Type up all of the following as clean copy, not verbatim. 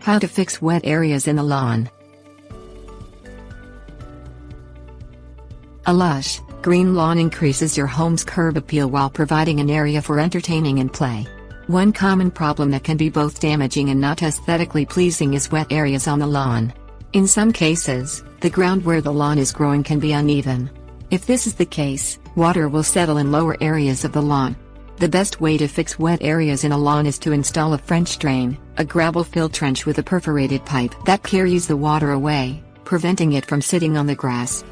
How to fix wet areas in the lawn. A lush, green lawn increases your home's curb appeal while providing an area for entertaining and play. One common problem that can be both damaging and not aesthetically pleasing is wet areas on the lawn. In some cases, the ground where the lawn is growing can be uneven. If this is the case, water will settle in lower areas of the lawn. The best way to fix wet areas in a lawn is to install a French drain, a gravel-filled trench with a perforated pipe that carries the water away, preventing it from sitting on the grass.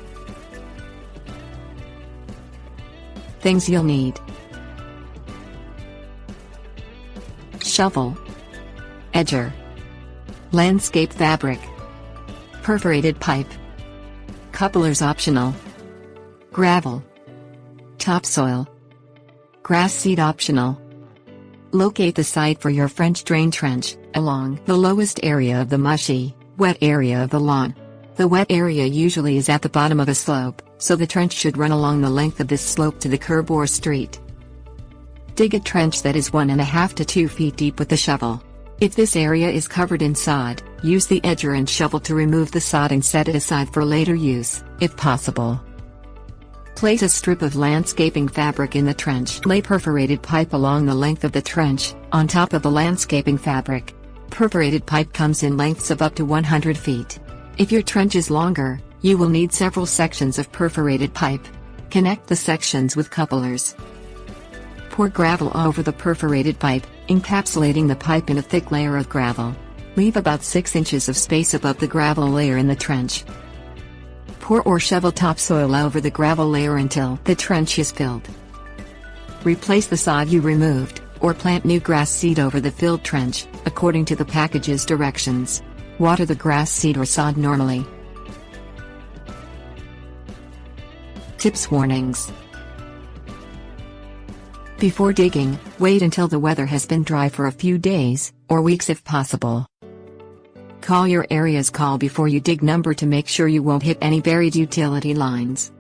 Things you'll need: shovel, edger, landscape fabric, perforated pipe, couplers optional, gravel, topsoil, grass seed optional. Locate the site for your French drain trench along the lowest area of the mushy, wet area of the lawn. The wet area usually is at the bottom of a slope, so the trench should run along the length of this slope to the curb or street. Dig a trench that is 1.5 to 2 feet deep with the shovel. If this area is covered in sod, use the edger and shovel to remove the sod and set it aside for later use, if possible. Place a strip of landscaping fabric in the trench. Lay perforated pipe along the length of the trench, on top of the landscaping fabric. Perforated pipe comes in lengths of up to 100 feet. If your trench is longer, you will need several sections of perforated pipe. Connect the sections with couplers. Pour gravel over the perforated pipe, encapsulating the pipe in a thick layer of gravel. Leave about 6 inches of space above the gravel layer in the trench. Pour or shovel topsoil over the gravel layer until the trench is filled. Replace the sod you removed, or plant new grass seed over the filled trench, according to the package's directions. Water the grass seed or sod normally. Tips: warnings. Before digging, wait until the weather has been dry for a few days, or weeks if possible. Call your area's call before you dig. Number to make sure you won't hit any buried utility lines.